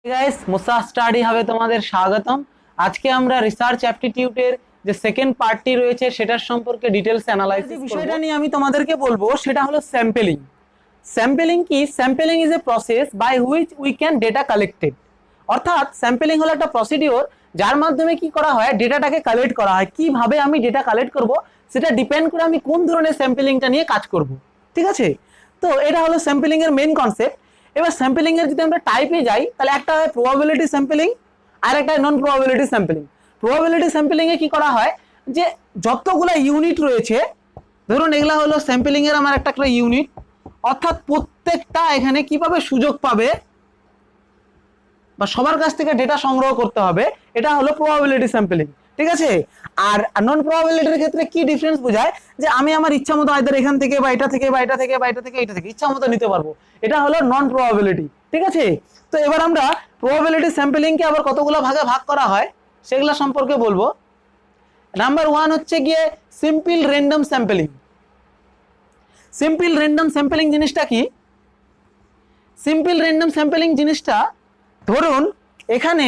Guys মুসা study হবে তোমাদের স্বাগতম। আজকে আমরা রিসার্চ অ্যাপটিটিউডের যে সেকেন্ড পার্টটি রয়েছে সেটার সম্পর্কে ডিটেলস অ্যানালাইসিস করব। বিষয়টা নিয়ে আমি তোমাদেরকে বলবো সেটা হলো স্যাম্পলিং। স্যাম্পলিং কি? Sampling is a process by which we can data collected. অর্থাৎ স্যাম্পলিং হলো একটা প্রসিডিওর যার মাধ্যমে কি করা হয়, ডেটাটাকে কালেক্ট করা হয়। কিভাবে আমি ডেটা কালেক্ট করব সেটা ডিপেন্ড করে আমি কোন ধরনের স্যাম্পলিংটা নিয়ে কাজ করব। ঠিক আছে, তো এটা হলো স্যাম্পলিং এর মেইন কনসেপ্ট। এবার স্যাম্পলিং এর যদি আমরা টাইপে যাই তাহলে একটা হয় প্রবাবিলিটি স্যাম্পলিং আর একটা নন প্রবাবিলিটি স্যাম্পলিং। প্রবাবিলিটি স্যাম্পলিং এ কি করা হয় যে যতগুলো ইউনিট রয়েছে, ধরুন এগুলা হলো স্যাম্পলিং এর আমার একটা ইউনিট, অর্থাৎ প্রত্যেকটা এখানে কিভাবে সুযোগ পাবে বা সবার কাছ থেকে ডেটা সংগ্রহ করতে হবে, এটা হলো প্রবাবিলিটি স্যাম্পলিং। ঠিক আছে, আর নন প্রবাবিলিটির ক্ষেত্রে কি ডিফারেন্স বোঝায় যে আমি আমার ইচ্ছা মতো আইদার এখান থেকে বা এটা থেকে বা এটা থেকে বা এটা থেকে এটা থেকে ইচ্ছা মতো নিতে পারবো, এটা হলো নন প্রবাবিলিটি। ঠিক আছে, তো এবার আমরা প্রবাবিলিটি স্যাম্পলিং কে আবার কতগুলো ভাগে ভাগ করা হয় সেগুলো সম্পর্কে বলবো। নাম্বার 1 হচ্ছে গিয়ে simple random sampling. Simple random sampling জিনিসটা কি? সিম্পল র্যান্ডম স্যাম্পলিং জিনিসটা, ধরুন এখানে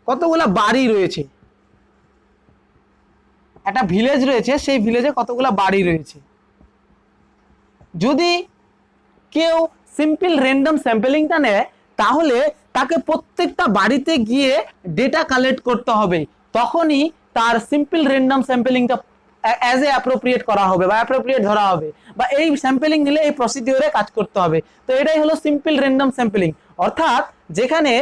কতগুলা বাড়ি রয়েছে, একটা ভিলেজ রয়েছে, সেই ভিলেজে কতগুলা বাড়ি রয়েছে। যদি কেউ সিম্পল র্যান্ডম স্যাম্পলিংটা নেয় তাহলে তাকে প্রত্যেকটা বাড়িতে গিয়ে ডেটা কালেক্ট করতে হবে, তখনই তার সিম্পল র্যান্ডম স্যাম্পলিংটা অ্যাজ এ অ্যাপ্রোপ্রিয়েট করা হবে বা অ্যাপ্রোপ্রিয়েট ধরা হবে, বা এই স্যাম্পলিং নিলে এই প্রসিডিওরে কাজ করতে হবে। তো এটাই হলো সিম্পল র্যান্ডম স্যাম্পলিং, অর্থাৎ যেখানে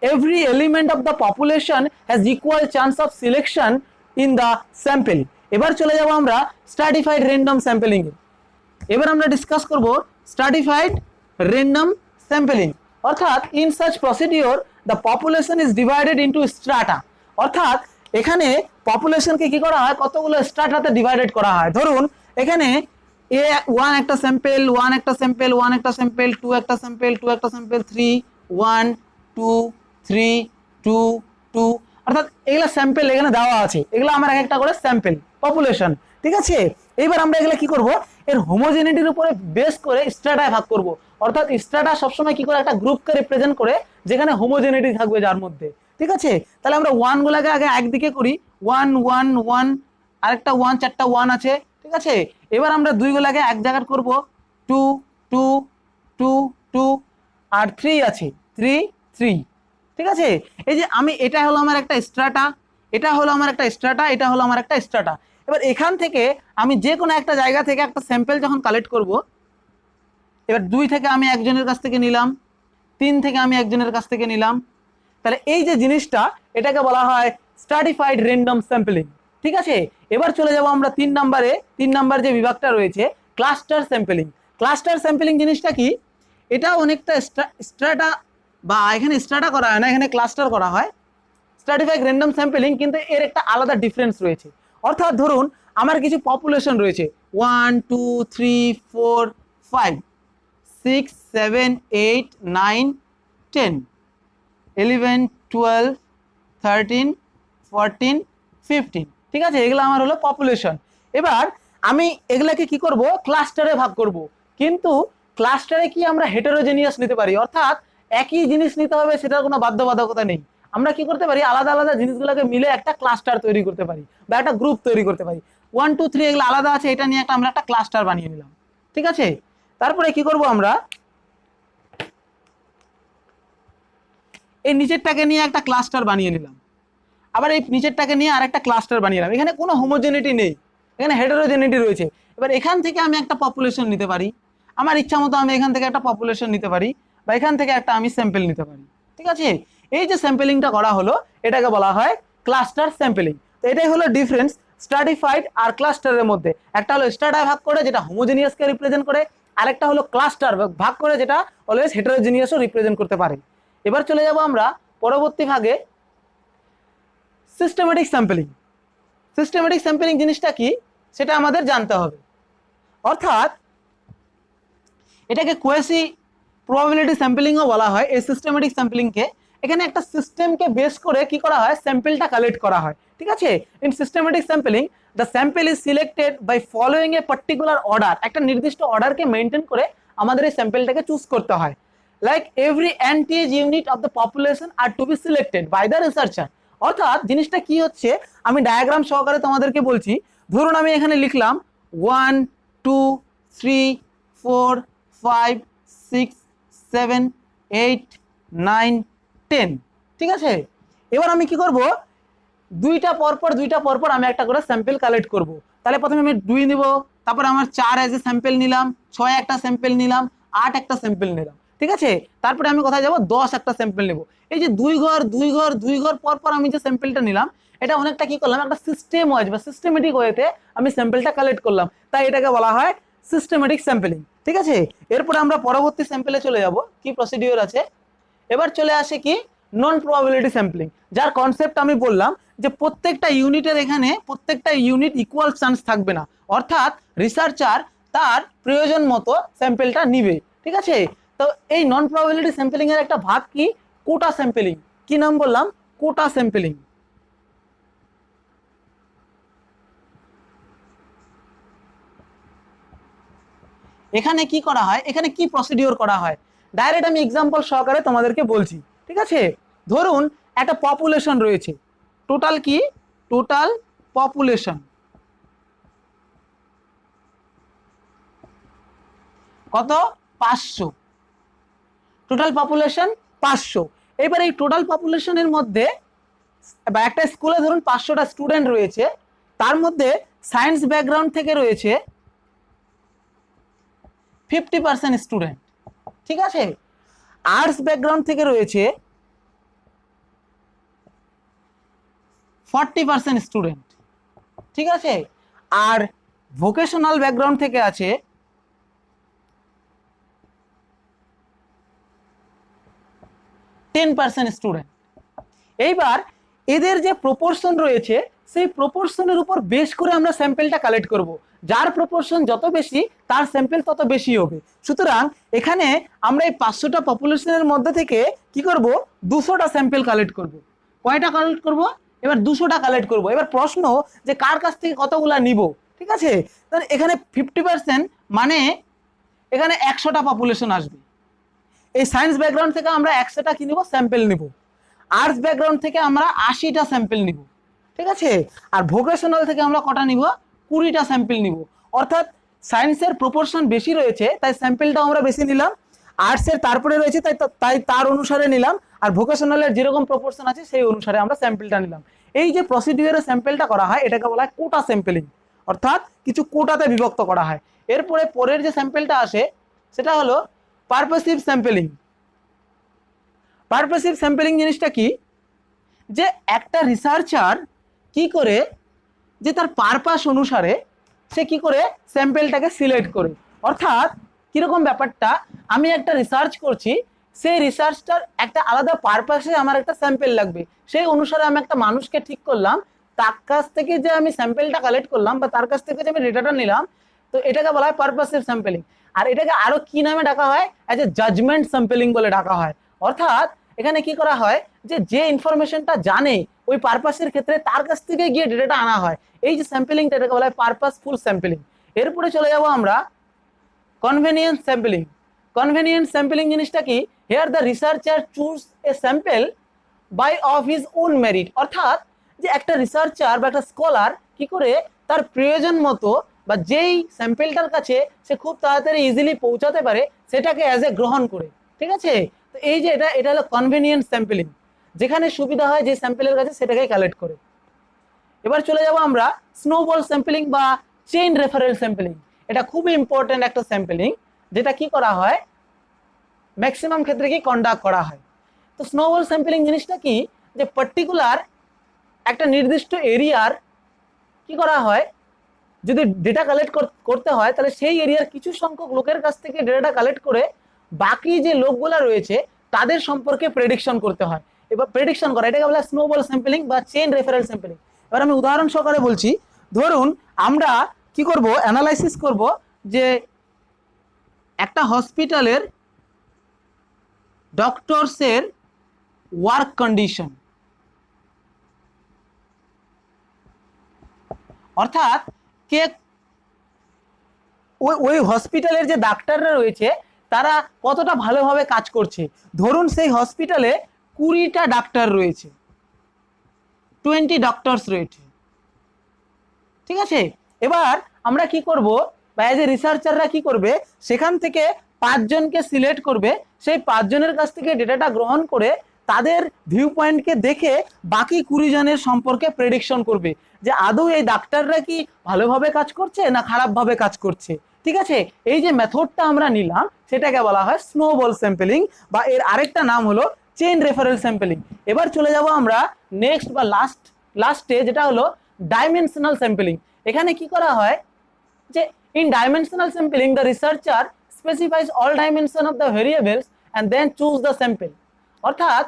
every element of the population has equal chance of selection in the sample। এবার চলে যাব আমরা স্ট্র্যাটিফাইড র্যান্ডম স্যাম্পলিং এ। এবার আমরা ডিসকাস করব স্ট্র্যাটিফাইড র্যান্ডম স্যাম্পলিং, অর্থাৎ in such procedure the population is divided into strata. অর্থাৎ এখানে পপুলেশনকে কি করা হয়, কতগুলো স্ট্রাটাতে ডিভাইডেড করা হয়। ধরুন এখানে A1 একটা স্যাম্পল, 1 একটা স্যাম্পল, 1 একটা স্যাম্পল, 2 একটা স্যাম্পল, 2 একটা স্যাম্পল, 3 1 2 3 2 2, অর্থাৎ এগুলা স্যাম্পল এখানে দেওয়া আছে, এগুলো আমার এক একটা করে স্যাম্পল পপুলেশন। ঠিক আছে, এবার আমরা এগুলা কি করব, এর হোমোজেনিটির উপরে বেস করে স্ট্রাটায় ভাগ করব। অর্থাৎ স্ট্রাটা সবসময় কি করে, একটা গ্রুপকে রিপ্রেজেন্ট করে যেখানে হোমোজেনিটি থাকবে যার মধ্যে। ঠিক আছে, তাহলে আমরা 1 গুলাকে আগে একদিকে করি, 1 1 1, আরেকটা 1, চারটা 1 আছে। ঠিক আছে, এবার আমরা 2 গুলাকে এক জায়গায় করব, 2 2 2 2, আর 3 আছে, 3 3। ঠিক আছে, এই যে আমি, এটা হলো আমার একটা স্ট্রাটা, এটা হলো আমার একটা স্ট্রাটা, এটা হলো আমার একটা স্ট্রাটা। এবার এখান থেকে আমি যে কোনো একটা জায়গা থেকে একটা স্যাম্পল যখন কালেক্ট করব, এবার 2 থেকে আমি একজনের কাছ থেকে নিলাম, 3 থেকে আমি একজনের কাছ থেকে নিলাম, তাহলে এই যে জিনিসটা, এটাকে বলা হয় স্ট্র্যাটিফাইড র্যান্ডম স্যাম্পলিং। ঠিক আছে, এবার চলে যাব আমরা 3 নম্বরে। 3 নম্বর যে বিভাগটা রয়েছে ক্লাস্টার স্যাম্পলিং। ক্লাস্টার স্যাম্পলিং জিনিসটা কি? এটা অনেকটা স্ট্রাটা, বা এখানে স্ট্রাটা করা হয় না, এখানে ক্লাস্টার করা হয়। স্ট্র্যাটিফাইড র্যান্ডম স্যাম্পলিং কিন্তু এর একটা আলাদা ডিফারেন্স রয়েছে। অর্থাৎ ধরুন আমার কিছু পপুলেশন রয়েছে 1 2 3 4 5 6 7 8 9 10 11 12 13 14 15। ঠিক আছে, এগুলো আমার হলো পপুলেশন। এবার আমি এগুলাকে কি করব, ক্লাস্টারে ভাগ করব। কিন্তু ক্লাস্টারে কি আমরা হেটেরোজেনিয়াস নিতে পারি, অর্থাৎ একই জিনিস নিতে হবে সেটার কোনো বাধ্যবাধকতা নেই। আমরা কি করতে পারি, আলাদা আলাদা জিনিসগুলোকে মিলে একটা ক্লাস্টার তৈরি করতে পারি বা একটা গ্রুপ তৈরি করতে পারি। 1 2 3 এগুলো আলাদা আছে, এটা নিয়ে আমরা একটা ক্লাস্টার বানিয়ে নিলাম। ঠিক আছে, তারপরে কি করব, আমরা এই নিচেরটাকে নিয়ে একটা ক্লাস্টার বানিয়ে নিলাম, আবার এই নিচেরটাকে নিয়ে আরেকটা ক্লাস্টার বানিয়ে নিলাম। এখানে কোনো হোমোজেনিটি নেই, এখানে হেটেরোজেনিটি রয়েছে। এবার এখান থেকে আমি একটা পপুলেশন নিতে পারি, আমার ইচ্ছা মতো আমি এখান থেকে একটা পপুলেশন নিতে পারি, বা এখান থেকে একটা আমি স্যাম্পল নিতে পারি। ঠিক আছে, এই যে স্যাম্পলিংটা করা হলো এটাকে বলা হয় ক্লাস্টার স্যাম্পলিং। তো এটাই হলো ডিফারেন্স স্ট্র্যাটিফাইড আর ক্লাস্টারের মধ্যে। একটা হলো স্ট্রাটায় ভাগ করে যেটা হোমোজেনিয়াসকে রিপ্রেজেন্ট করে, আরেকটা হলো ক্লাস্টার ভাগ করে যেটা অলওয়েজ হেটেরোজেনিয়াসও রিপ্রেজেন্ট করতে পারে। এবার চলে যাব আমরা পরবর্তী ভাগে সিস্টেমেটিক স্যাম্পলিং। সিস্টেমেটিক স্যাম্পলিং জিনিসটা কি সেটা আমাদের জানতে হবে। অর্থাৎ এটাকে কোয়েসি প্রবাবিলিটি স্যাম্পলিংও বলা হয়। এই সিস্টেমেটিক স্যাম্পলিংকে এখানে একটা সিস্টেমকে বেস করে কি করা হয়, স্যাম্পলটা কালেক্ট করা হয়। ঠিক আছে, in systematic sampling the sample is selected by following a particular order. একটা নির্দিষ্ট অর্ডারকে মেনটেন করে আমাদের এই স্যাম্পলটাকে চুজ করতে হয়। like every anti-age unit of the population are to be selected by the researcher। অর্থাৎ জিনিসটা কি হচ্ছে আমি ডায়াগ্রাম সহকারে তোমাদেরকে বলছি। ধরুন আমি এখানে লিখলাম 1 2 3 4 5 6 7 8 9 10, ঠিক আছে। এবার আমি কি করব, দুইটা পরপর আমি একটা করে স্যাম্পল কালেক্ট করব। তাহলে প্রথমে আমি 2 নিব, তারপর আমার 4 এজ এ স্যাম্পল নিলাম, 6 একটা স্যাম্পল নিলাম, 8 একটা স্যাম্পল নিলাম, ঠিক আছে। তারপরে আমি কোথায় যাব, 10 একটা স্যাম্পল নেব। এই যে দুই ঘর পরপর আমি যে স্যাম্পলটা নিলাম, এটা অনেকটা কি করলাম, একটা সিস্টেম ওয়াইজ বা সিস্টেমেটিক ওয়েতে আমি স্যাম্পলটা কালেক্ট করলাম, তাই এটাকে বলা হয় সিস্টেমেটিক স্যাম্পলিং, ঠিক আছে। এরপরে আমরা পরবর্তী স্যাম্পলে চলে যাব, কি প্রসিডিওর আছে। এবার চলে আসে কি নন প্রবাবিলিটি স্যাম্পলিং, যার কনসেপ্ট আমি বললাম যে প্রত্যেকটা ইউনিটের এখানে প্রত্যেকটা ইউনিট ইকুয়াল চান্স থাকবে না, অর্থাৎ রিসার্চার তার প্রয়োজন মতো স্যাম্পলটা নিবে, ঠিক আছে। তো এই নন প্রবাবিলিটি স্যাম্পলিং এর একটা ভাগ কি, কোটা স্যাম্পলিং। কি নাম বললাম, কোটা স্যাম্পলিং। এখানে কি করা হয়, এখানে কি প্রসিডিওর করা হয়, ডাইরেক্ট আমি এক্সাম্পল সহকারে তোমাদেরকে বলছি, ঠিক আছে। ধরুন একটা পপুলেশন রয়েছে, টোটাল কি, টোটাল পপুলেশন কত, 500, টোটাল পপুলেশন 500। এবার এই টোটাল পপুলেশনের মধ্যে বা একটা স্কুলে ধরুন 500টা স্টুডেন্ট রয়েছে, তার মধ্যে সায়েন্স ব্যাকগ্রাউন্ড থেকে রয়েছে 50% স্টুডেন্ট, ঠিক আছে। আর্টস ব্যাকগ্রাউন্ড থেকে রয়েছে 40% স্টুডেন্ট, ঠিক আছে। আর ভোকেশনাল ব্যাকগ্রাউন্ড থেকে আছে 10% স্টুডেন্ট। এইবার এদের যে প্রপোর্শন রয়েছে, সেই প্রপোর্শনের উপর বেশ করে আমরা স্যাম্পলটা কালেক্ট করব। যার প্রপোর্শন যত বেশি তার স্যাম্পল তত বেশি হবে। সুতরাং এখানে আমরা এই 500টা পপুলেশনের মধ্যে থেকে কি করব, 200টা স্যাম্পল কালেক্ট করব। কয়টা কালেক্ট করব, এবার 200টা কালেক্ট করব। এবার প্রশ্ন যে কার কাছ থেকে কতগুলা নিব, ঠিক আছে। তাহলে এখানে 50% মানে এখানে 100টা পপুলেশন আসবে। এই সায়েন্স ব্যাকগ্রাউন্ড থেকে আমরা 100টা কি নিব, স্যাম্পল নিব। আর্টস ব্যাকগ্রাউন্ড থেকে আমরা 80টা স্যাম্পল নিব, ঠিক আছে। আর ভোকেশনাল থেকে আমরা কটা নিব, 20টা স্যাম্পল নিব। অর্থাৎ সায়েন্সের প্রপোর্শন বেশি রয়েছে তাই স্যাম্পলটাও আমরা বেশি নিলাম, আর্টসের তারপরে রয়েছে তাই তার অনুসারে নিলাম, আর ভোকেশনালের যেরকম প্রপোর্শন আছে সেই অনুসারে আমরা স্যাম্পলটা নিলাম। এই যে প্রসিডিওরে স্যাম্পলটা করা হয় এটাকে বলা হয় কোটা স্যাম্পলিং, অর্থাৎ কিছু কোটাতে বিভক্ত করা হয়। এরপরে পরের যে স্যাম্পলটা আসে সেটা হলো পারপাসিভ স্যাম্পলিং। পারপাসিভ স্যাম্পলিং জিনিসটা কি, যে একটা রিসার্চার কি করে, যে তার পারপাস অনুসারে সে কি করে স্যাম্পলটাকে সিলেক্ট করে। অর্থাৎ কিরকম ব্যাপারটা, আমি একটা রিসার্চ করছি, সেই রিসার্চটার একটা আলাদা পারপাসে আমার একটা স্যাম্পল লাগবে, সেই অনুসারে আমি একটা মানুষকে ঠিক করলাম, তার কাছ থেকে যে আমি স্যাম্পলটা কালেক্ট করলাম বা তার কাছ থেকে যে আমি ডেটাটা নিলাম, তো এটাকে বলা হয় পারপাসিভ স্যাম্পলিং। আর এটাকে আরো কি নামে ডাকা হয়, অ্যাজ এ জাজমেন্ট স্যাম্পলিং বলে ডাকা হয়। অর্থাৎ এখানে কি করা হয়, যে ইনফরমেশনটা জানে ওই পারপাসের ক্ষেত্রে তার কাছ থেকে গিয়ে ডেটাটা আনা হয়। এই যে স্যাম্পলিংটা এটাকে বলা হয় পারপাসফুল স্যাম্পলিং। এরপরে চলে যাব আমরা কনভেনিয়েন্স স্যাম্পলিং। কনভেনিয়েন্স স্যাম্পলিং জিনিসটা কি, here the researcher choose a sample by of his own merit. অর্থাৎ যে একটা রিসার্চার বা একটা স্কলার কি করে তার প্রয়োজন মতো বা যেই স্যাম্পলটার কাছে সে খুব তাড়াতাড়ি ইজিলি পৌঁছাতে পারে সেটাকে অ্যাজ এ গ্রহণ করে, ঠিক আছে। তো এই যে এটা হলো কনভেনিয়েন্স স্যাম্পলিং, যেখানে সুবিধা হয় যে স্যাম্পলের কাছে সেটাকে কালেক্ট করে। এবার চলে যাব আমরা স্নোবল স্যাম্পলিং বা চেইন রেফারেল স্যাম্পলিং। এটা খুবই ইম্পর্টেন্ট একটা স্যাম্পলিং, যেটা কি করা হয় ম্যাক্সিমাম ক্ষেত্রে কি কন্ডাক্ট করা হয়। তো স্নোবল স্যাম্পলিং জিনিসটা কি, যে পার্টিকুলার একটা নির্দিষ্ট এরিয়ার কি করা হয়, যদি ডেটা কালেক্ট করতে হয় তাহলে সেই এরিয়ার কিছু সংখ্যক লোকের কাছ থেকে ডেটাটা কালেক্ট করে বাকি যে লোকগুলা রয়েছে তাদের সম্পর্কে প্রেডিকশন করতে হয়। এবার প্রেডিকশন করা এটাকে বলা হয় স্নোবল স্যাম্পলিং বা চেইন রেফারেল স্যাম্পলিং। এবার আমি উদাহরণ সহকারে বলছি। ধরুন আমরা কি করব, অ্যানালাইসিস করব যে একটা হসপিটালের ডক্টরসের ওয়ার্ক কন্ডিশন, অর্থাৎ কে ওই হসপিটালের যে ডাক্তাররা রয়েছে তারা কতটা ভালোভাবে কাজ করছে। ধরুন সেই হসপিটালে 20টা ডাক্তার রয়েছে, 20 ডক্টরস রয়েছে, ঠিক আছে। এবার আমরা কি করব, বা এজ এ রিসার্চাররা কি করবে, সেখান থেকে 5 জনকে সিলেক্ট করবে, সেই 5 জনের কাছ থেকে ডেটাটা গ্রহণ করে তাদের ভিউ পয়েন্টকে দেখে বাকি 20 জনের সম্পর্কে প্রেডিকশন করবে যে আদৌ এই ডাক্তাররা কি ভালোভাবে কাজ করছে না খারাপভাবে কাজ করছে, ঠিক আছে। এই যে মেথডটা আমরা নিলাম সেটাকে বলা হয় স্নোবল স্যাম্পলিং, বা এর আরেকটা নাম হলো চেইন রেফারেল স্যাম্পলিং। এবার চলে যাব আমরা নেক্সট বা লাস্টে, যেটা হলো ডাইমেনশনাল স্যাম্পলিং। এখানে কি করা হয় যে in dimensional sampling the researcher specifies all dimension of the variables and then choose the sample. অর্থাৎ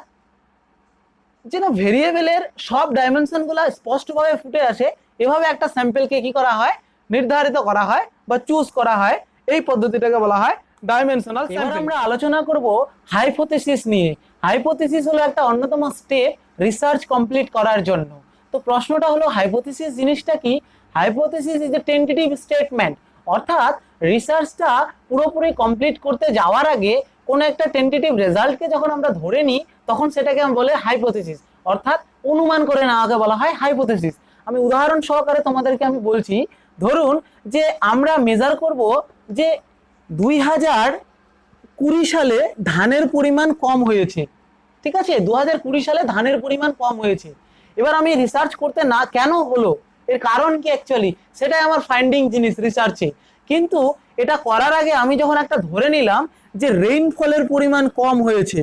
যেন ভেরিয়েবলের সব ডাইমেনশনগুলো স্পষ্টভাবে ফুটে আসে, এভাবে একটা স্যাম্পলকে কি করা হয়, নির্ধারিত করা হয় বা চুজ করা হয়। এই পদ্ধতিটাকে বলা হয় ডাইমেনশনাল স্যাম্পলিং। আমরা আলোচনা করব হাইপোথিসিস নিয়ে। হাইপোথিসিস হলো একটা অন্যতম স্টেপ রিসার্চ কমপ্লিট করার জন্য। তো প্রশ্নটা হলো হাইপোথিসিস জিনিসটা কি? Hypothesis is a tentative statement, অর্থাৎ রিসার্চটা পুরোপুরি কমপ্লিট করতে যাওয়ার আগে কোনো একটা টেন্টেটিভ রেজাল্টকে যখন আমরা ধরে নিই তখন সেটাকে আমরা বলে হাইপোথিসিস, অর্থাৎ অনুমান করে নেওয়াকে বলা হয় হাইপোথিসিস। আমি উদাহরণ সহকারে তোমাদেরকে আমি বলছি, ধরুন যে আমরা মেজার করব যে 2020 সালে ধানের পরিমাণ কম হয়েছে, ঠিক আছে। 2020 সালে ধানের পরিমাণ কম হয়েছে। এবার আমি রিসার্চ করতে না কেন হলো, এর কারণ কি অ্যাকচুয়ালি, সেটাই আমার ফাইন্ডিং জিনিস রিসার্চে। কিন্তু এটা করার আগে আমি যখন একটা ধরে নিলাম যে রেইনফলের পরিমাণ কম হয়েছে,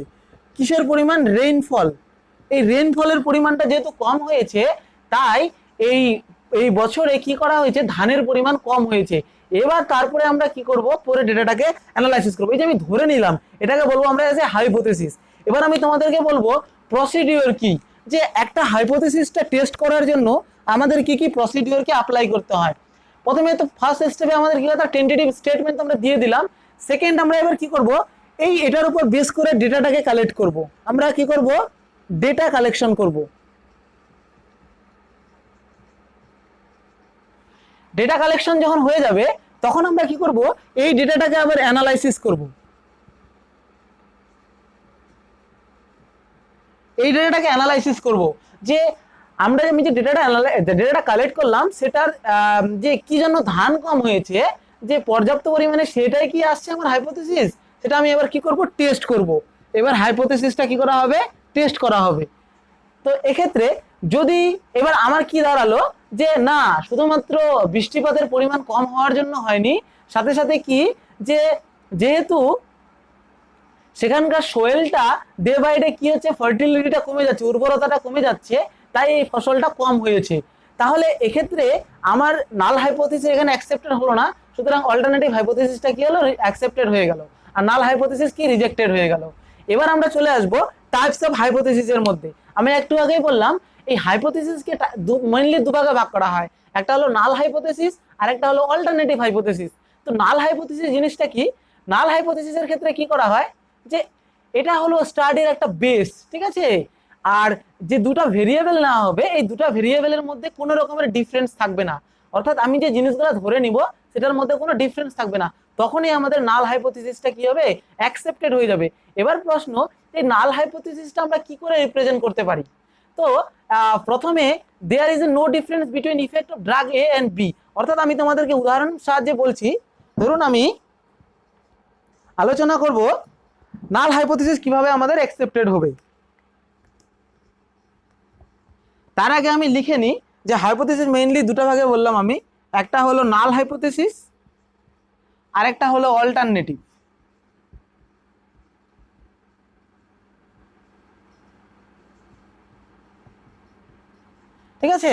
কিসের পরিমাণ, রেইনফল, এই রেইনফলের পরিমাণটা যেহেতু কম হয়েছে তাই এই বছরে কি করা হয়েছে, ধানের পরিমাণ কম হয়েছে। এবার তারপরে আমরা কি করব, পরে ডেটাটাকে অ্যানালাইসিস করব। এই যে আমি ধরে নিলাম এটাকে বলবো আমরা এজ এ হাইপোথিসিস। এবার আমি তোমাদেরকে বলবো প্রসিডিওর কি, যে একটা হাইপোথিসিসটা টেস্ট করার জন্য আমাদের কি কি প্রসিডিওরকে অ্যাপ্লাই করতে হয়। প্রথমে তো ফার্স্ট স্টেপে আমাদের কি কথা, টেন্টেটিভ স্টেটমেন্ট আমরা দিয়ে দিলাম। সেকেন্ড আমরা এবার কি করব, এটার উপর বেস করে ডেটাটাকে কালেক্ট করব। আমরা কি করব, ডেটা কালেকশন করব। ডেটা কালেকশন যখন হয়ে যাবে তখন আমরা কি করব, এই ডেটাটাকে আবার অ্যানালাইসিস করব। এই ডেটাটাকে অ্যানালাইসিস করব যে আমি যে ডেটাটা কালেক্ট করলাম সেটার যে কি জন্য ধান কম হয়েছে, যে পর্যাপ্ত পরিমাণে, সেটাই কি আসছে আমার হাইপোথিসিস, সেটা আমি এবার কি করব, টেস্ট করব। এবার হাইপোথিসিসটা কি করা হবে, টেস্ট করা হবে। তো এক্ষেত্রে যদি এবার আমার কি দাঁড়ালো যে না, শুধুমাত্র বৃষ্টিপাতের পরিমাণ কম হওয়ার জন্য হয়নি, সাথে সাথে কি, যে যেহেতু সেখানকার সোয়েলটা ডে বাই ডে কি হচ্ছে, ফার্টিলিটিটা কমে যাচ্ছে, উর্বরতাটা কমে যাচ্ছে, তাই এই ফসলটা কম হয়েছে। তাহলে এক্ষেত্রে আমার নাল হাইপোথিসিস এখানে অ্যাকসেপ্টেড হলো না, সুতরাং অল্টারনেটিভ হাইপোথিসিসটা কি হলো, অ্যাকসেপ্টেড হয়ে গেল, আর নাল হাইপোথিসিস কি, রিজেক্টেড হয়ে গেল। এবার আমরা চলে আসবো টাইপস অফ হাইপোথিসিসের মধ্যে। আমি একটু আগেই বললাম এই হাইপোথিসিসকে মেইনলি দুভাগে ভাগ করা হয়, একটা হলো নাল হাইপোথিসিস আর একটা হলো অল্টারনেটিভ হাইপোথিসিস। তো নাল হাইপোথিসিস জিনিসটা কি, নাল হাইপোথিসিসের ক্ষেত্রে কি করা হয়, যে এটা হলো স্টাডির একটা বেস, ঠিক আছে। আর যে দুটো ভেরিয়েবল নেওয়া হবে, এই দুটো ভেরিয়েবলের মধ্যে কোনো রকমের ডিফারেন্স থাকবে না, অর্থাৎ আমি যে জিনিসগুলো ধরে নিব সেটার মধ্যে কোনো ডিফারেন্স থাকবে না, তখনই আমাদের নাল হাইপোথিসিসটা কি হবে, অ্যাকসেপ্টেড হয়ে যাবে। এবার প্রশ্ন, এই নাল হাইপোথিসিসটা আমরা কি করে রিপ্রেজেন্ট করতে পারি। তো প্রথমে there is a no difference between effect of drug A and B, অর্থাৎ আমি তোমাদেরকে উদাহরণ সাহায্যে বলছি। ধরুন আমি আলোচনা করব নাল হাইপোথিসিস কিভাবে আমাদের অ্যাকসেপ্টেড হবে। তার আগে আমি লিখে নিই যে হাইপোথিসিস মেইনলি দুটো ভাগে বললাম আমি, একটা হলো নাল হাইপোথিসিস আর একটা হলো অল্টারনেটিভ। ঠিক আছে,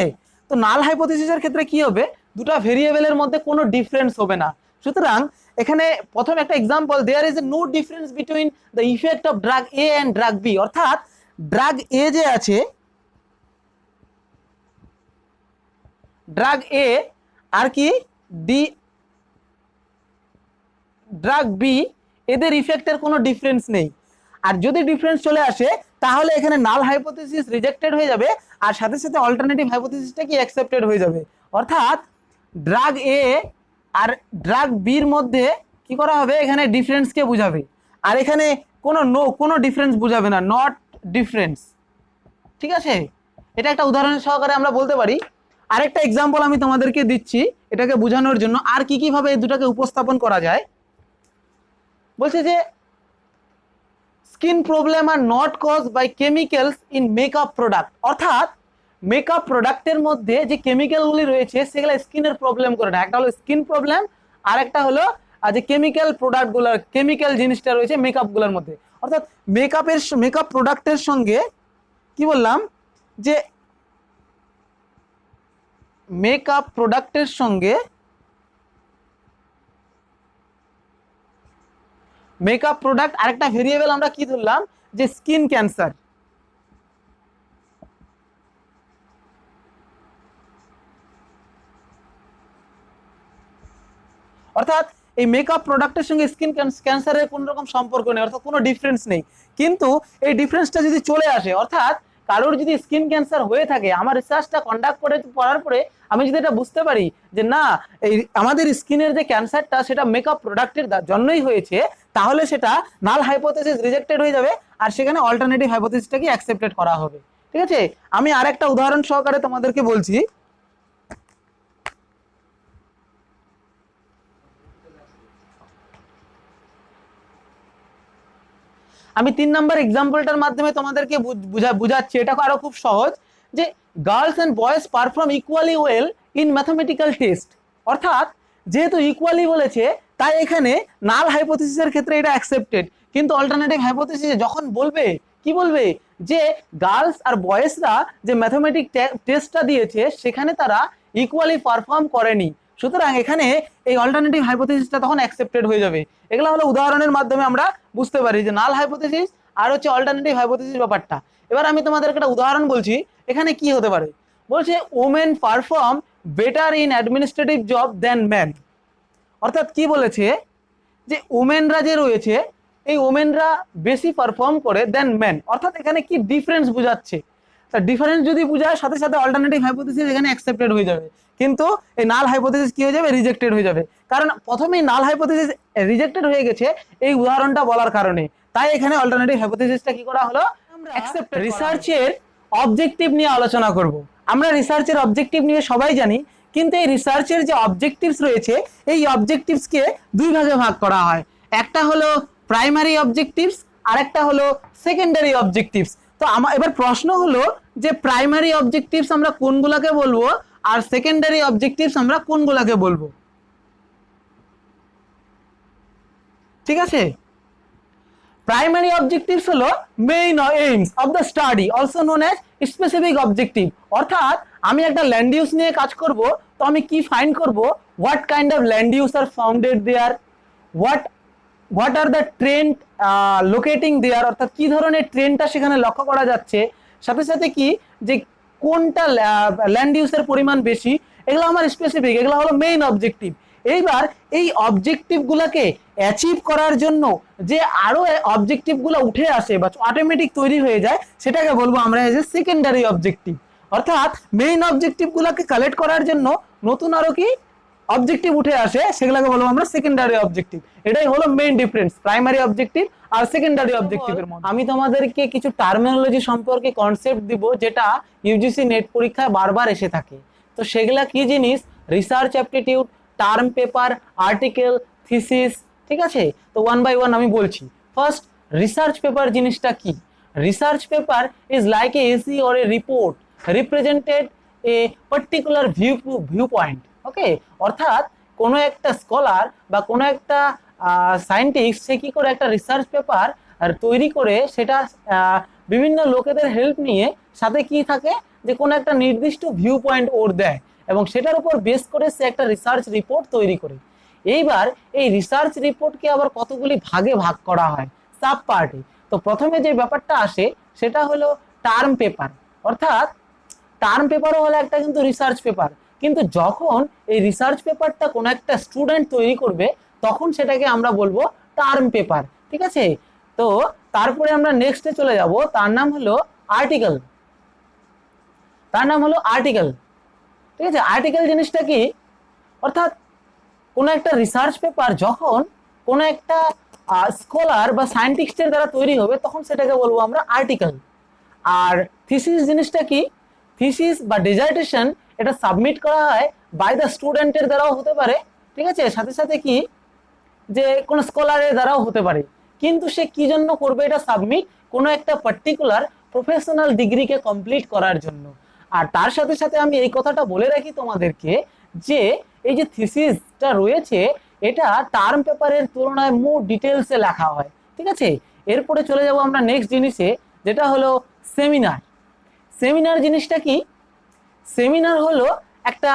তো নাল হাইপোথিসিসের ক্ষেত্রে কি হবে, দুটো ভেরিয়েবলের মধ্যে কোনো ডিফারেন্স হবে না। সুতরাং এখানে প্রথম একটা example, there is a no difference between the effect of drug A and drug B, অর্থাৎ ড্রাগ এ যে আছে, ড্রাগ এ আর কি ড্রাগ বি, এদের ইফেক্টের কোনো ডিফারেন্স নেই। আর যদি ডিফারেন্স চলে আসে তাহলে এখানে নাল হাইপোথিসিস রিজেক্টেড হয়ে যাবে, আর সাথে সাথে অল্টারনেটিভ হাইপোথিসিসটা কি অ্যাকসেপ্টেড হয়ে যাবে। অর্থাৎ ড্রাগ এ আর ড্রাগ বির মধ্যে কি করা হবে, এখানে ডিফারেন্সকে বুঝাবে, আর এখানে কোনো ডিফারেন্স বুঝাবে না, নট ডিফারেন্স। ঠিক আছে, এটা একটা উদাহরণের সহকারে আমরা বলতে পারি। আরেকটা এক্সাম্পল আমি তোমাদেরকে দিচ্ছি এটাকে বোঝানোর জন্য, আর কি কিভাবে এই দুটাকে উপস্থাপন করা যায়। বলছে যে skin problem are not cause by chemicals in makeup product, অর্থাৎ মেকআপ প্রোডাক্টের মধ্যে যে কেমিক্যালগুলি রয়েছে সেগুলো স্কিনের প্রবলেম করে না। একটা হলো স্কিন প্রবলেম, আর একটা হলো যে কেমিক্যাল প্রোডাক্টগুলোর, কেমিক্যাল জিনিসটা রয়েছে মেকআপগুলোর মধ্যে। অর্থাৎ মেকআপ প্রোডাক্টের সঙ্গে কি বললাম, যে মেকআপ প্রোডাক্টের সঙ্গে মেকআপ প্রোডাক্ট আরেকটা ভেরিয়েবল আমরা কি ধরলাম, যে স্কিন ক্যান্সার। অর্থাৎ এই মেকআপ প্রোডাক্টের সঙ্গে স্কিন ক্যান্সারের কোনো রকম সম্পর্ক নেই, অর্থাৎ কোনো ডিফারেন্স নেই। কিন্তু এই ডিফারেন্সটা যদি চলে আসে, অর্থাৎ কারোর যদি স্কিন ক্যান্সার হয়ে থাকে, আমার রিসার্চটা কন্ডাক্ট করে পড়ার পরে আমি যদি এটা বুঝতে পারি যে না, এই আমাদের স্কিনের যে ক্যান্সারটা সেটা মেকআপ প্রোডাক্টের জন্যই হয়েছে, তাহলে সেটা নাল হাইপোথেসিস রিজেক্টেড হয়ে যাবে, আর সেখানে অল্টারনেটিভ হাইপোথেসিসটাকে অ্যাকসেপ্টেড করা হবে। ঠিক আছে, আমি আরেকটা উদাহরণ সহকারে তোমাদেরকে বলছি। আমি 3 নম্বর এক্সাম্পলটার মাধ্যমে তোমাদেরকে বুঝাচ্ছি, এটা আরো খুব সহজ। যে girls and boys perform equally well in mathematical test, অর্থাৎ যেহেতু ইকুয়ালি বলেছে তাই এখানে নাল হাইপোথিসিসের ক্ষেত্রে এটা অ্যাকসেপ্টেড, কিন্তু অল্টারনেটিভ হাইপোথিসিসে যখন বলবে, কি বলবে, যে গার্লস আর বয়েজরা যে ম্যাথমেটিক টেস্টটা দিয়েছে সেখানে তারা ইকুয়ালি পারফর্ম করেনি, সুতরাং এখানে এই অল্টারনেটিভ হাইপোথিসিসটা তখন অ্যাকসেপ্টেড হয়ে যাবে। এগুলো হলো উদাহরণের মাধ্যমে আমরা বুঝতে পারি যে নাল হাইপোথিসিস আর হচ্ছে অল্টারনেটিভ হাইপোথিসিস ব্যাপারটা। এবার আমি তোমাদেরকে একটা উদাহরণ বলছি, এখানে কি হতে পারে। বলছে women perform better in administrative job than man, অর্থাৎ কি বলেছে, যে ওমেনরা যে রয়েছে এই ওমেনরা বেশি পারফর্ম করে দেন ম্যান, অর্থাৎ এখানে কি ডিফারেন্স বোঝাচ্ছে। ডিফারেন্স যদি বোঝায় সাথে সাথে অল্টারনেটিভ হাইপোথিসিস এখানে অ্যাকসেপ্টেড হয়ে যাবে, কিন্তু এই নাল হাইপোথিসিস কি হয়ে যাবে, রিজেক্টেড হয়ে যাবে। কারণ প্রথমেই নাল হাইপোথিসিস রিজেক্টেড হয়ে গেছে এই উদাহরণটা বলার কারণে, তাই এখানে অল্টারনেটিভ হাইপোথিসিসটা কি করা হলো, অ্যাকসেপ্টেড। রিসার্চের অবজেক্টিভ নিয়ে আলোচনা করব। আমরা রিসার্চের অবজেক্টিভ নিয়ে সবাই জানি, কিন্তু এই রিসার্চের যে অবজেক্টিভস রয়েছে এই অবজেক্টিভসকে দুই ভাগে ভাগ করা হয়। একটা হলো প্রাইমারি অবজেক্টিভস, আর একটা হলো সেকেন্ডারি অবজেক্টিভস। তো এবার প্রশ্ন হলো যে প্রাইমারি অবজেক্টিভস আমরা কোনগুলোকে বলবো আর সেকেন্ডারি অবজেক্টিভস আমরা কোনগুলোকে বলবো। ঠিক আছে, প্রাইমারি অবজেক্টিভস হলো main aims of the study, also known as specific objective. অর্থাৎ আমি একটা ল্যান্ড ইউজ নিয়ে কাজ করব, তো আমি কি ফাইন্ড করব, what kind of land use are founded there, what are the trend locating there, অর্থাৎ কি ধরনের ট্রেন্ডটা সেখানে লক্ষ্য করা যাচ্ছে, সাথে সাথে কি যে কোনটা ল্যান্ড ইউজের পরিমাণ বেশি, এগুলো আমার স্পেসিফিক, এগুলো হলো মেইন অবজেক্টিভ। এইবার এই অবজেক্টিভগুলোকে অ্যাচিভ করার জন্য যে আরো অবজেক্টিভগুলো উঠে আসে বা অটোমেটিক তৈরি হয়ে যায় সেটাকে বলবো আমরা এজ এ সেকেন্ডারি অবজেক্টিভ। অর্থাৎ মেইন অবজেক্টিভগুলোকে কালেক্ট করার জন্য নতুন আরো কি অবজেক্টিভ উঠে আসে সেগুলোকে বলবো আমরা সেকেন্ডারি অবজেক্টিভ। এটাই হলো মেইন ডিফারেন্স প্রাইমারি অবজেক্টিভ আর সেকেন্ডারি অবজেক্টিভের মধ্যে। আমি তোমাদেরকে কিছু টার্মিনোলজি সম্পর্কে কনসেপ্ট দিব যেটা ইউজিসি নেট পরীক্ষায় বারবার এসে থাকে। তো সেগুলা কি জিনিস, research aptitude, term paper, article, thesis. ঠিক আছে, তো ওয়ান বাই ওয়ান আমি বলছি। ফার্স্ট, রিসার্চ পেপার জিনিসটা কি? Research paper is like a essay or a report represented a particular viewpoint. Okay, অর্থাৎ কোনো একটা স্কলার বা কোনো একটা সায়েন্টিস্ট সে কি করে একটা রিসার্চ পেপার তৈরি করে সেটা বিভিন্ন লোকেদের হেল্প নিয়ে সাথে কি থাকে যে কোনো একটা নির্দিষ্ট ভিউ পয়েন্ট ওর দেয় এবং সেটার উপর বেস করে সে একটা রিসার্চ রিপোর্ট তৈরি করে। এইবার এই রিসার্চ রিপোর্টকে আবার কতগুলি ভাগে ভাগ করা হয়, সাব পার্টে। তো প্রথমে যে ব্যাপারটা আসে সেটা হলো টার্ম পেপার, অর্থাৎ টার্ম পেপারও হলো একটা কিন্তু রিসার্চ পেপার, কিন্তু যখন এই রিসার্চ পেপারটা কোনো একটা স্টুডেন্ট তৈরি করবে তখন সেটাকে আমরা বলবো টার্ম পেপার। ঠিক আছে, তো তারপরে আমরা নেক্সটে চলে যাব, তার নাম হলো আর্টিকেল। ঠিক আছে, আর্টিকেল জিনিসটা কি, অর্থাৎ কোনো একটা রিসার্চ পেপার যখন কোনো একটা স্কলার বা সায়েন্টিস্টের দ্বারা তৈরি হবে, তখন সেটাকে বলবো আমরা আর্টিকেল। আর থিসিস জিনিসটা কি, থিসিস বা ডিজার্টেশন এটা সাবমিট করা হয় বাই দ্য স্টুডেন্টের দ্বারাও হতে পারে, ঠিক আছে, সাথে সাথে কি যে কোনো স্কলারের দ্বারাও হতে পারে, কিন্তু সে কি জন্য করবে এটা সাবমিট, কোনো একটা পার্টিকুলার প্রফেশনাল ডিগ্রিকে কমপ্লিট করার জন্য। আর তার সাথে সাথে আমি এই কথাটা বলে রাখি তোমাদেরকে যে এই যে থিসিসটা রয়েছে এটা টার্ম পেপারের তুলনায় মোর ডিটেলসে লেখা হয়, ঠিক আছে। এরপরে চলে যাব আমরা নেক্সট জিনিসে, যেটা হলো সেমিনার। সেমিনার জিনিসটা কি, সেমিনার হলো একটা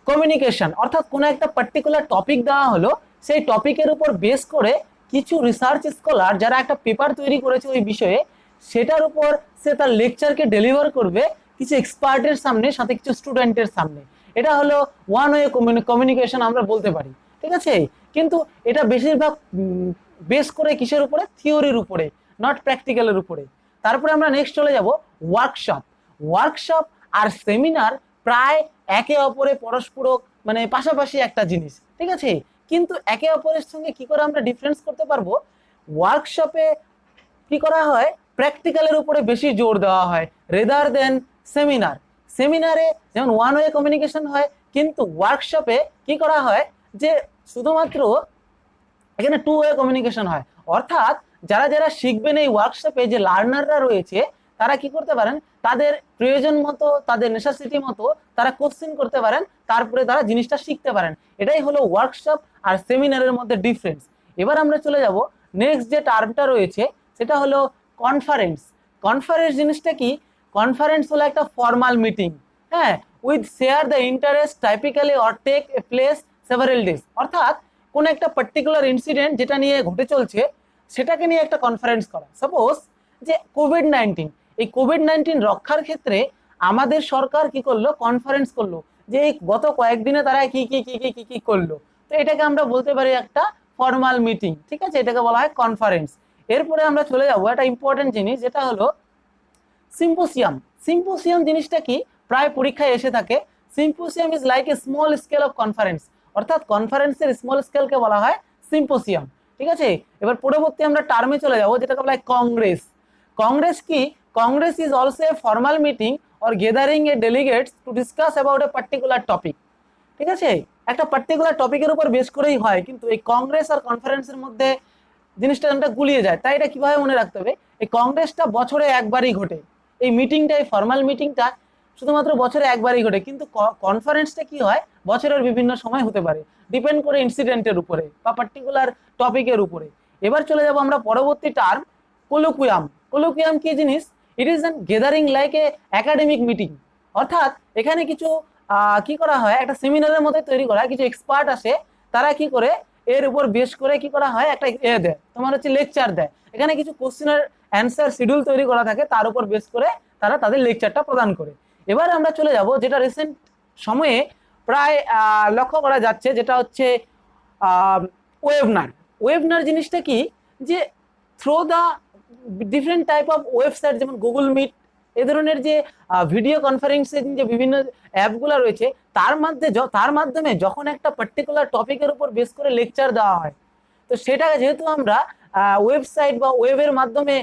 কমিউনিকেশন, অর্থাৎ কোনো একটা পার্টিকুলার টপিক দেওয়া হলো, সেই টপিকের উপর বেস করে কিছু রিসার্চ স্কলার যারা একটা পেপার তৈরি করেছে ওই বিষয়ে, সেটার উপর সে তার লেকচারকে ডেলিভার করবে কিছু এক্সপার্টের সামনে, সাথে কিছু স্টুডেন্টের সামনে। এটা হলো ওয়ান ওয়ে কমিউনিকেশন আমরা বলতে পারি, ঠিক আছে। কিন্তু এটা বেশিরভাগ বেস করে কিসের উপরে, থিওরির উপরে, নট প্র্যাকটিক্যালের উপরে। তারপরে আমরা নেক্সট চলে যাব ওয়ার্কশপ। ওয়ার্কশপ আর সেমিনার প্রায় একে অপরে পরস্পর মানে পাশাপাশি একটা জিনিস, ঠিক আছে, কিন্তু একে অপরের সঙ্গে কি করে আমরা ডিফারেন্স করতে পারবো, ওয়ার্কশপে কি করা হয়, প্র্যাকটিক্যালের উপরে বেশি জোর দেওয়া হয় রেদার দেন সেমিনার। সেমিনারে যেমন ওয়ান ওয়ে কমিউনিকেশন হয়, কিন্তু ওয়ার্কশপে কি করা হয় যে শুধুমাত্র এখানে টু ওয়ে কমিউনিকেশন হয়, অর্থাৎ যারা যারা শিখবেন এই ওয়ার্কশপে, যে লার্নাররা রয়েছে, তারা কি করতে পারেন, তাদের প্রয়োজন মতো, তাদের নেসেসিটি মতো তারা কোশ্চেন করতে পারেন, তারপরে তারা জিনিসটা শিখতে পারেন। এটাই হলো ওয়ার্কশপ আর সেমিনারের মধ্যে ডিফারেন্স। এবার আমরা চলে যাব নেক্সট যে টার্মটা রয়েছে, সেটা হলো কনফারেন্স। কনফারেন্স জিনিসটা কি, কনফারেন্স হলো একটা ফর্মাল মিটিং, হ্যাঁ, with share the interest typically or take a place several days, অর্থাৎ কোন একটা পার্টিকুলার ইনসিডেন্ট যেটা নিয়ে ঘটে চলছে সেটাকে নিয়ে একটা কনফারেন্স করা। সাপোজ যে কোভিড-19, এই কোভিড-19 রক্ষার ক্ষেত্রে আমাদের সরকার কি করলো, কনফারেন্স করলো, যে এই গত কয়েকদিনে তারা কি কি কি কি কি কি করলো, তো এটাকে আমরা বলতে পারি একটা ফর্মাল মিটিং, ঠিক আছে, এটাকে বলা হয় কনফারেন্স। এরপরে আমরা চলে যাব একটা ইম্পর্টেন্ট জিনিস, যেটা হলো সিম্পোসিয়াম। সিম্পোসিয়াম জিনিসটা কি, প্রায় পরীক্ষায় এসে থাকে। Symposium is like a small scale of conference, অর্থাৎ কনফারেন্সের স্মল স্কেলকে বলা হয় সিম্পোসিয়াম, ঠিক আছে। এবার পরবর্তী আমরা টার্মে চলে যাব, যেটাকে বলা হয় কংগ্রেস। কংগ্রেস কি, Congress is also a formal meeting or gathering A delegates to discuss about a particular topic, ঠিক আছে, একটা পার্টিকুলার টপিকের উপর বেস করেই হয়, কিন্তু এই কংগ্রেস আর কনফারেন্সের মধ্যে জিনিসটা গুলিয়ে যায়। তাই এটা কিভাবে মনে রাখতে হবে, এই কংগ্রেসটা বছরে একবারই ঘটে, এই মিটিংটা, এই ফর্মাল মিটিংটা শুধুমাত্র বছরে একবারই ঘটে, কিন্তু কনফারেন্সটা কি হয় বছরের বিভিন্ন সময় হতে পারে, ডিপেন্ড করে ইনসিডেন্টের উপরে বা পার্টিকুলার টপিকের উপরে। এবার চলে যাব আমরা পরবর্তী টার্ম, কোলোকুয়াম। কোলোকুয়াম কি জিনিস, it is an gathering like a academic meeting, অর্থাৎ এখানে কিছু কি করা হয়, একটা সেমিনারের মধ্যে তৈরি করা, কিছু এক্সপার্ট আসে, তারা কি করে এর উপর বেশ করে কি করা হয়, একটা দেয়, তোমার হচ্ছে লেকচার দেয়, এখানে কিছু কোশ্চেনের অ্যান্সার শিডিউল তৈরি করা থাকে, তার উপর বেস করে তারা তাদের লেকচারটা প্রদান করে। এবার আমরা চলে যাব যেটা রিসেন্ট সময়ে প্রায় লক্ষ্য করা যাচ্ছে, যেটা হচ্ছে ওয়েবিনার। ওয়েবিনার জিনিসটা কি, যে through the different type of website, যেমন গুগল মিট, এ ধরনের যে ভিডিও কনফারেন্সিং যে বিভিন্ন অ্যাপগুলো রয়েছে, তার মাধ্যমে যখন একটা পার্টিকুলার টপিকের উপর বেস করে লেকচার দেওয়া হয়, তো সেটাকে যেহেতু আমরা ওয়েবসাইট বা ওয়েবের মাধ্যমে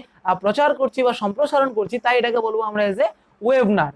প্রচার করছি বা সম্প্রসারণ করছি, তাই এটাকে বলবো আমরা এজ এ ওয়েবিনার।